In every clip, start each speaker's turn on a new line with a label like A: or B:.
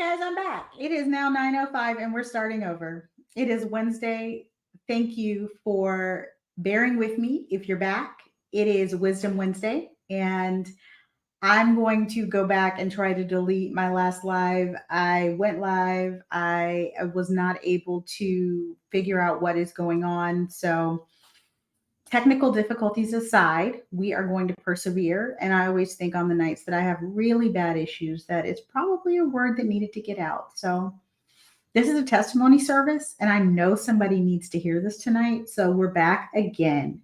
A: guys, I'm back. It is now 9:05 and we're starting over. It is Wednesday. Thank you for bearing with me if you're back. It is Wisdom Wednesday and I'm going to go back and try to delete my last live. I went live. I was not able to figure out what is going on. So, technical difficulties aside, we are going to persevere. And I always think on the nights that I have really bad issues that it's probably a word that needed to get out. So, this is a testimony service, and I know somebody needs to hear this tonight. So, we're back again.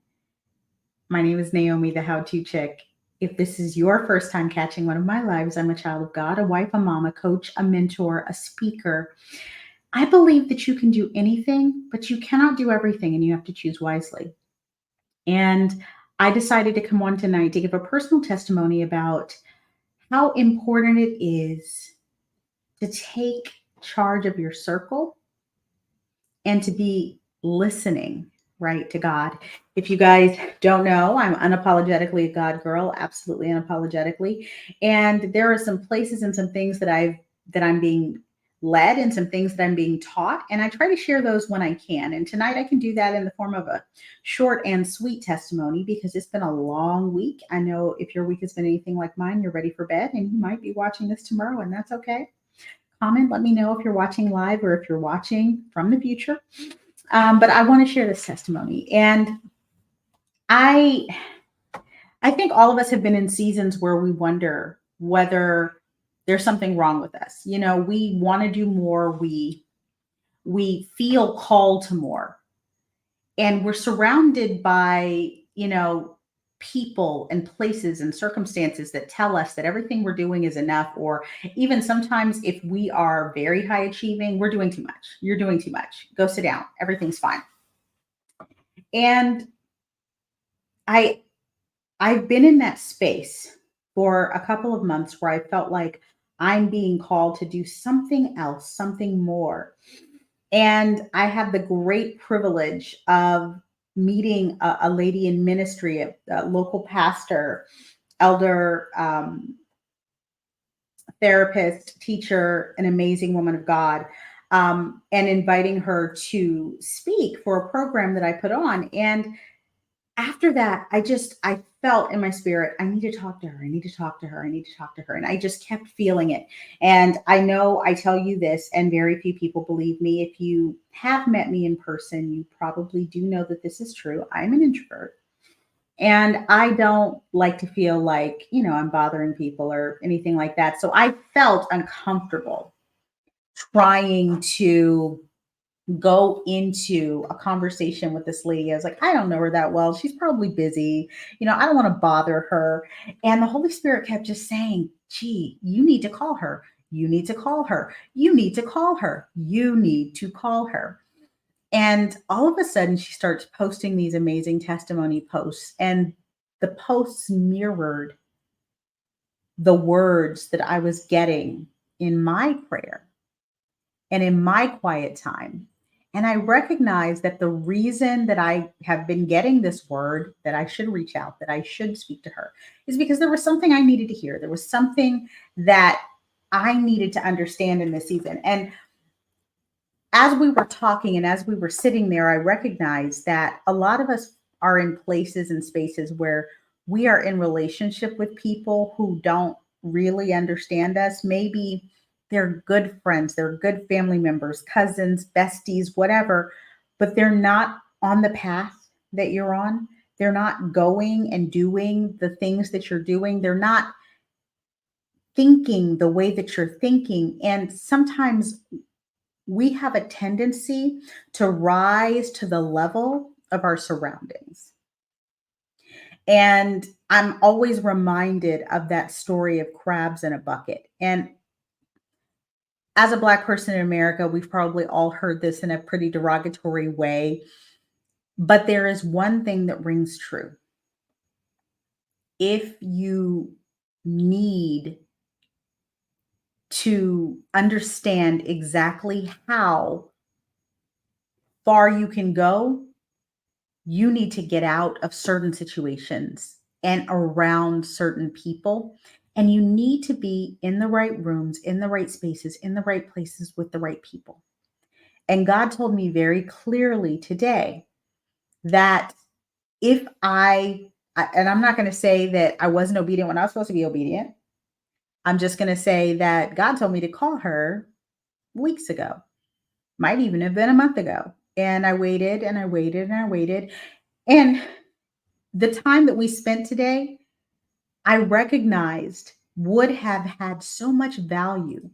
A: My name is Naomi, the How To Chick. If this is your first time catching one of my lives, I'm a child of God, a wife, a mom, a coach, a mentor, a speaker. I believe that you can do anything, but you cannot do everything, and you have to choose wisely. And I decided to come on tonight to give a personal testimony about how important it is to take charge of your circle and to be listening, right, to God. If you guys don't know, I'm unapologetically a God girl, absolutely unapologetically. And there are some places and some things that I'm being led and some things that I'm being taught. And I try to share those when I can. And tonight I can do that in the form of a short and sweet testimony because it's been a long week. I know if your week has been anything like mine, you're ready for bed and you might be watching this tomorrow, and that's okay. Comment, let me know if you're watching live or if you're watching from the future. But I want to share this testimony. And I I think all of us have been in seasons where we wonder whether there's something wrong with us. You know, we want to do more, we feel called to more. And we're surrounded by, people and places and circumstances that tell us that everything we're doing is enough, or even sometimes if we are very high achieving, we're doing too much. You're doing too much. Go sit down. Everything's fine. And I I've been in that space for a couple of months where I felt like I'm being called to do something else, something more. And I had the great privilege of meeting a lady in ministry, a local pastor, elder, therapist, teacher, an amazing woman of God, and inviting her to speak for a program that I put on. And after that, I felt in my spirit, I need to talk to her. I need to talk to her. I need to talk to her. And I just kept feeling it. And I know I tell you this, and very few people believe me. If you have met me in person, you probably do know that this is true. I'm an introvert. And I don't like to feel like, I'm bothering people or anything like that. So I felt uncomfortable trying to go into a conversation with this lady. I was like, I don't know her that well. She's probably busy. I don't want to bother her. And the Holy Spirit kept just saying, gee, you need to call her. You need to call her. You need to call her. You need to call her. And all of a sudden, she starts posting these amazing testimony posts. And the posts mirrored the words that I was getting in my prayer and in my quiet time. And I recognize that the reason that I have been getting this word that I should reach out, that I should speak to her, is because there was something I needed to hear. There was something that I needed to understand in this season. And as we were talking and as we were sitting there, I recognized that a lot of us are in places and spaces where we are in relationship with people who don't really understand us. Maybe they're good friends, they're good family members, cousins, besties, whatever, but they're not on the path that you're on. They're not going and doing the things that you're doing. They're not thinking the way that you're thinking. And sometimes we have a tendency to rise to the level of our surroundings. And I'm always reminded of that story of crabs in a bucket. And as a Black person in America, we've probably all heard this in a pretty derogatory way. But there is one thing that rings true. If you need to understand exactly how far you can go, you need to get out of certain situations and around certain people And you need to be in the right rooms, in the right spaces, in the right places with the right people. And God told me very clearly today that if and I'm not going to say that I wasn't obedient when I was supposed to be obedient. I'm just going to say that God told me to call her weeks ago, might even have been a month ago. And I waited and I waited and I waited. And the time that we spent today, I recognized would have had so much value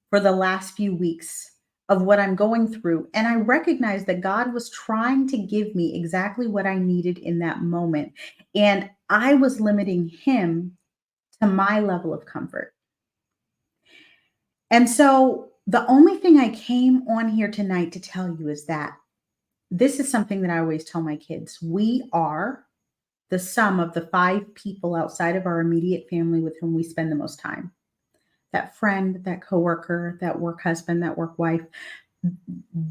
A: for the last few weeks of what I'm going through. And I recognized that God was trying to give me exactly what I needed in that moment. And I was limiting Him to my level of comfort. And so the only thing I came on here tonight to tell you is that this is something that I always tell my kids. We are the sum of the 5 people outside of our immediate family with whom we spend the most time. That friend, that coworker, that work husband, that work wife,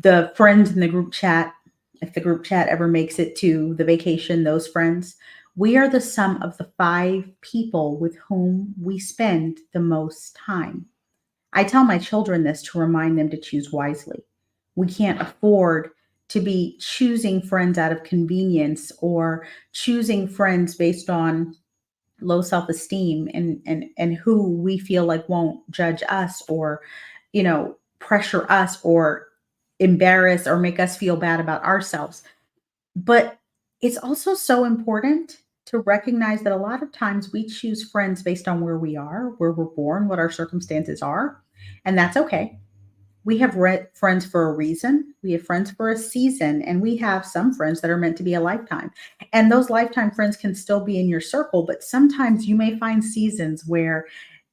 A: the friends in the group chat, if the group chat ever makes it to the vacation, those friends, we are the sum of the 5 people with whom we spend the most time. I tell my children this to remind them to choose wisely. We can't afford to be choosing friends out of convenience or choosing friends based on low self-esteem and who we feel like won't judge us or pressure us or embarrass or make us feel bad about ourselves. But it's also so important to recognize that a lot of times we choose friends based on where we are, where we're born, what our circumstances are, and that's okay. We have friends for a reason. We have friends for a season, and we have some friends that are meant to be a lifetime. And those lifetime friends can still be in your circle, but sometimes you may find seasons where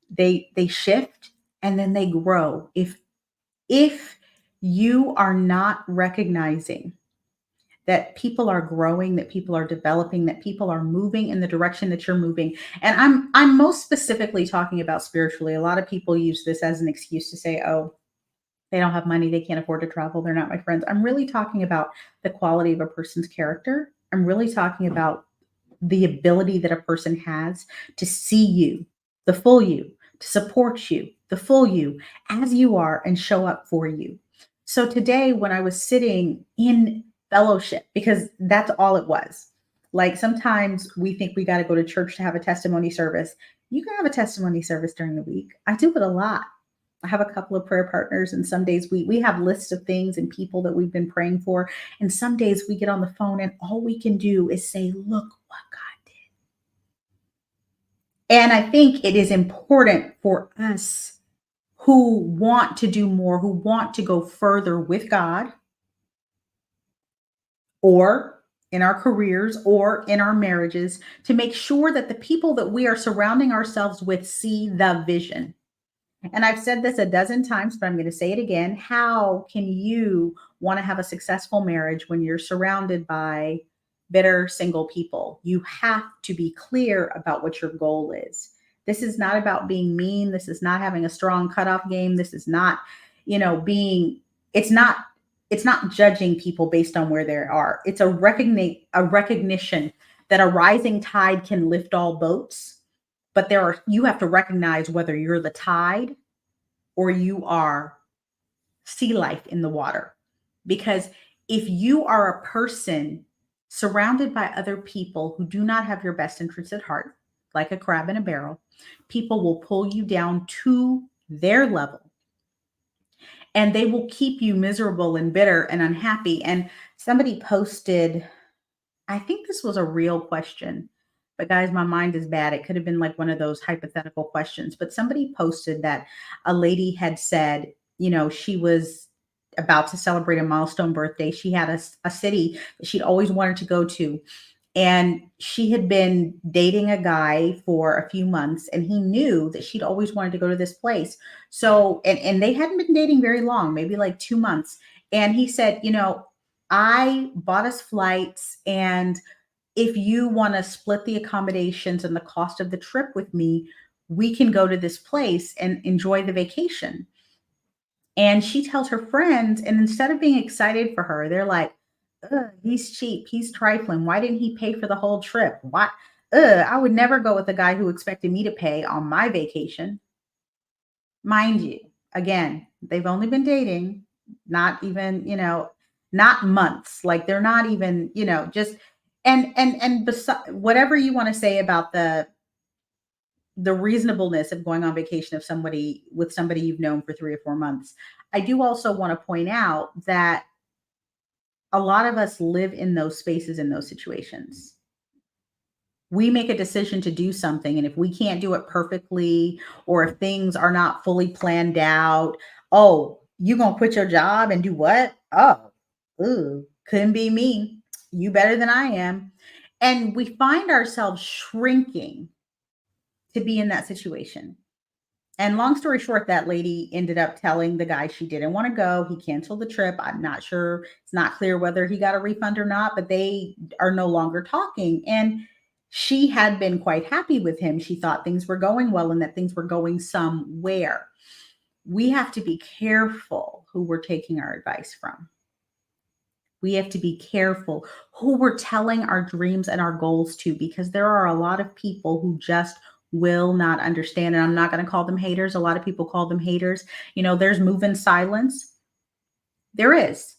A: they shift and then they grow. If you are not recognizing that people are growing, that people are developing, that people are moving in the direction that you're moving. And I'm most specifically talking about spiritually. A lot of people use this as an excuse to say, "Oh, they don't have money, they can't afford to travel, they're not my friends." I'm really talking about the quality of a person's character. I'm really talking about the ability that a person has to see you, the full you, to support you, the full you, as you are, and show up for you. So today, when I was sitting in fellowship, because that's all it was. Like sometimes we think we got to go to church to have a testimony service. You can have a testimony service during the week. I do it a lot. I have a couple of prayer partners, and some days we have lists of things and people that we've been praying for. And some days we get on the phone and all we can do is say, "Look what God did." And I think it is important for us who want to do more, who want to go further with God, or in our careers or in our marriages, to make sure that the people that we are surrounding ourselves with see the vision. And I've said this a dozen times, but I'm going to say it again. How can you want to have a successful marriage when you're surrounded by bitter single people? You have to be clear about what your goal is. This is not about being mean. This is not having a strong cutoff game. This is not, being, it's not, it's not judging people based on where they are. It's a recognition that a rising tide can lift all boats, but you have to recognize whether you're the tide or you are sea life in the water. Because if you are a person surrounded by other people who do not have your best interests at heart, like a crab in a barrel, people will pull you down to their level and they will keep you miserable and bitter and unhappy. And somebody posted, I think this was a real question, but guys, my mind is bad. It could have been like one of those hypothetical questions, but somebody posted that a lady had said, she was about to celebrate a milestone birthday. She had a city that she'd always wanted to go to. And she had been dating a guy for a few months, and he knew that she'd always wanted to go to this place. So, and they hadn't been dating very long, maybe like 2 months. And he said, I bought us flights, and if you want to split the accommodations and the cost of the trip with me, we can go to this place and enjoy the vacation. And she tells her friends, and instead of being excited for her, they're like, "Ugh, he's cheap, he's trifling. Why didn't he pay for the whole trip? Why?" I would never go with a guy who expected me to pay on my vacation. Mind you, again, they've only been dating, not even, not months. Like they're not even, just whatever you want to say about the reasonableness of going on vacation of somebody with somebody you've known for 3 or 4 months. I do also want to point out that a lot of us live in those spaces, in those situations. We make a decision to do something, and if we can't do it perfectly, or if things are not fully planned out, oh, you gonna quit your job and do what? Oh, ooh, couldn't be me. You better than I am. And we find ourselves shrinking to be in that situation. And long story short, that lady ended up telling the guy she didn't want to go. He canceled the trip. I'm not sure. It's not clear whether he got a refund or not, but they are no longer talking. And she had been quite happy with him. She thought things were going well and that things were going somewhere. We have to be careful who we're taking our advice from. We have to be careful who we're telling our dreams and our goals to, because there are a lot of people who just will not understand. And I'm not going to call them haters. A lot of people call them haters. There's move in silence. There is.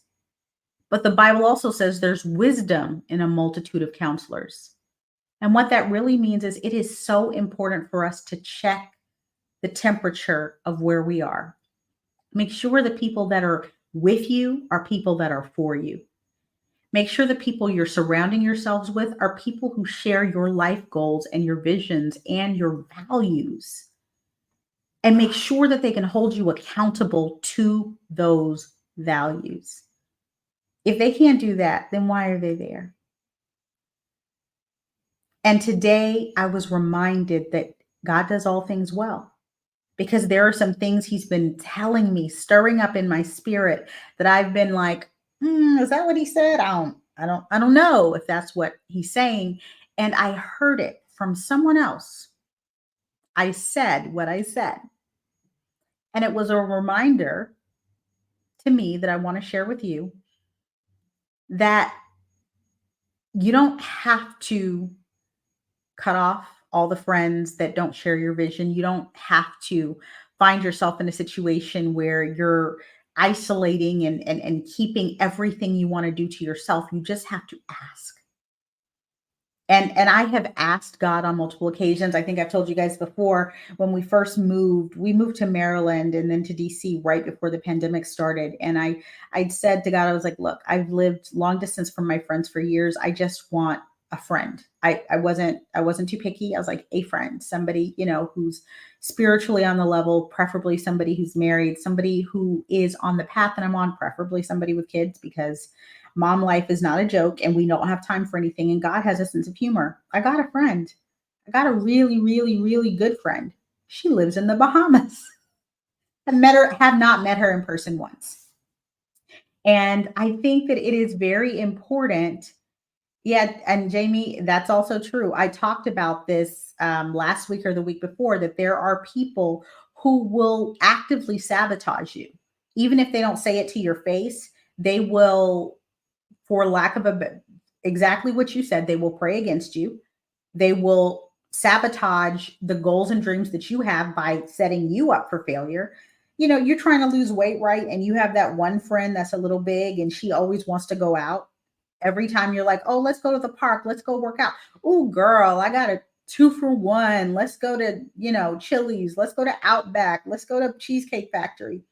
A: But the Bible also says there's wisdom in a multitude of counselors. And what that really means is it is so important for us to check the temperature of where we are. Make sure the people that are with you are people that are for you. Make sure the people you're surrounding yourselves with are people who share your life goals and your visions and your values. And make sure that they can hold you accountable to those values. If they can't do that, then why are they there? And today I was reminded that God does all things well, because there are some things he's been telling me, stirring up in my spirit, that I've been like, is that what he said? I don't know if that's what he's saying. And I heard it from someone else. I said what I said. And it was a reminder to me that I want to share with you that you don't have to cut off all the friends that don't share your vision. You don't have to find yourself in a situation where you're isolating and keeping everything you want to do to yourself. You just have to ask. And I have asked God on multiple occasions. I think I've told you guys before, when we first moved, we moved to Maryland and then to DC right before the pandemic started. And I'd said to God, I was like, look, I've lived long distance from my friends for years. I just want a friend. I wasn't too picky. I was like, a friend, somebody, who's spiritually on the level, preferably somebody who's married, somebody who is on the path that I'm on, preferably somebody with kids, because mom life is not a joke and we don't have time for anything. And God has a sense of humor. I got a friend. I got a really, really, really good friend. She lives in the Bahamas. Have not met her in person once. And I think that it is very important. Yeah, and Jamie, that's also true. I talked about this last week or the week before, that there are people who will actively sabotage you. Even if they don't say it to your face, they will, for lack of exactly what you said, they will pray against you. They will sabotage the goals and dreams that you have by setting you up for failure. You're trying to lose weight, right? And you have that one friend that's a little big and she always wants to go out. Every time you're like, oh, let's go to the park, let's go work out. Oh, girl, I got a 2-for-1. Let's go to, Chili's. Let's go to Outback. Let's go to Cheesecake Factory.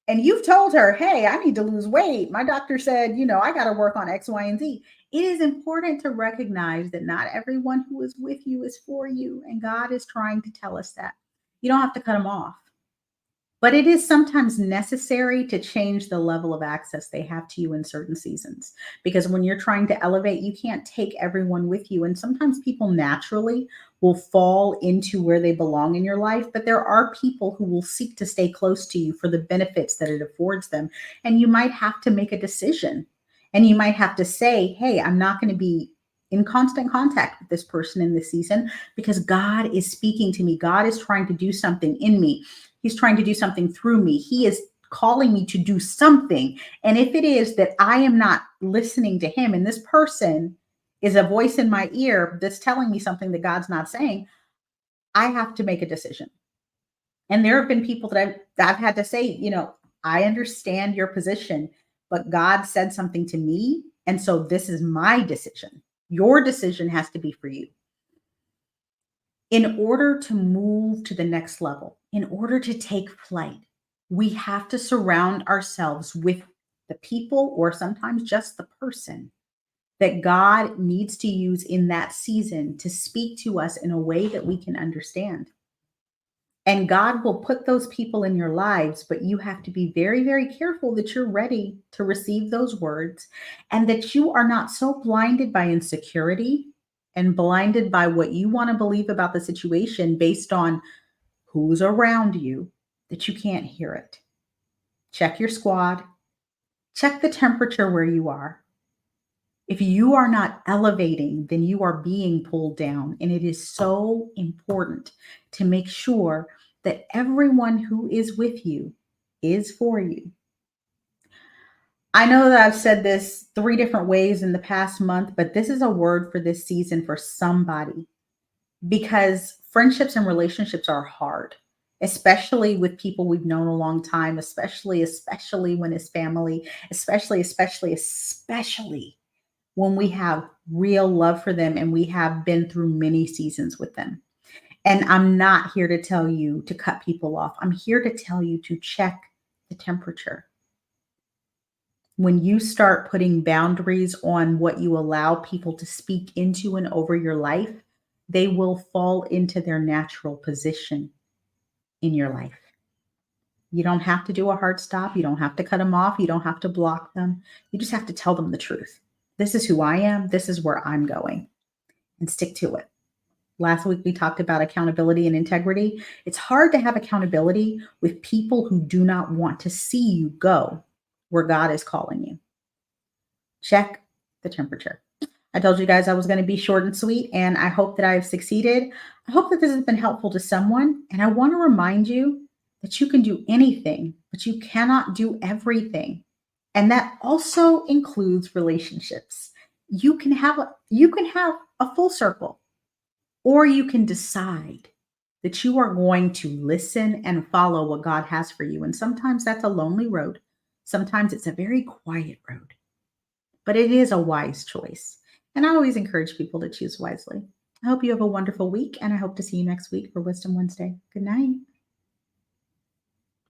A: And you've told her, hey, I need to lose weight. My doctor said, I got to work on X, Y, and Z. It is important to recognize that not everyone who is with you is for you. And God is trying to tell us that. You don't have to cut them off. But it is sometimes necessary to change the level of access they have to you in certain seasons. Because when you're trying to elevate, you can't take everyone with you. And sometimes people naturally will fall into where they belong in your life. But there are people who will seek to stay close to you for the benefits that it affords them. And you might have to make a decision. And you might have to say, hey, I'm not going to be in constant contact with this person in this season, because God is speaking to me. God is trying to do something in me. He's trying to do something through me. He is calling me to do something. And if it is that I am not listening to him, and this person is a voice in my ear that's telling me something that God's not saying, I have to make a decision. And there have been people that I've had to say, I understand your position, but God said something to me. And so this is my decision. Your decision has to be for you. In order to move to the next level, in order to take flight, we have to surround ourselves with the people or sometimes just the person that God needs to use in that season to speak to us in a way that we can understand. And God will put those people in your lives, but you have to be very, very careful that you're ready to receive those words and that you are not so blinded by insecurity and blinded by what you want to believe about the situation based on who's around you that you can't hear it. Check your squad, check the temperature where you are. If you are not elevating, then you are being pulled down. And it is so important to make sure that everyone who is with you is for you. I know that I've said this 3 different ways in the past month, but this is a word for this season for somebody because friendships and relationships are hard, especially with people we've known a long time, especially when it's family, especially when we have real love for them and we have been through many seasons with them. And I'm not here to tell you to cut people off. I'm here to tell you to check the temperature. When you start putting boundaries on what you allow people to speak into and over your life, they will fall into their natural position in your life. You don't have to do a hard stop. You don't have to cut them off. You don't have to block them. You just have to tell them the truth. This is who I am. This is where I'm going, and stick to it. Last week, we talked about accountability and integrity. It's hard to have accountability with people who do not want to see you go where God is calling you. Check the temperature. I told you guys I was going to be short and sweet, and I hope that I have succeeded. I hope that this has been helpful to someone. And I want to remind you that you can do anything, but you cannot do everything. And that also includes relationships. You can have a full circle, or you can decide that you are going to listen and follow what God has for you. And sometimes that's a lonely road. Sometimes it's a very quiet road, but it is a wise choice. And I always encourage people to choose wisely. I hope you have a wonderful week, and I hope to see you next week for Wisdom Wednesday. Good night.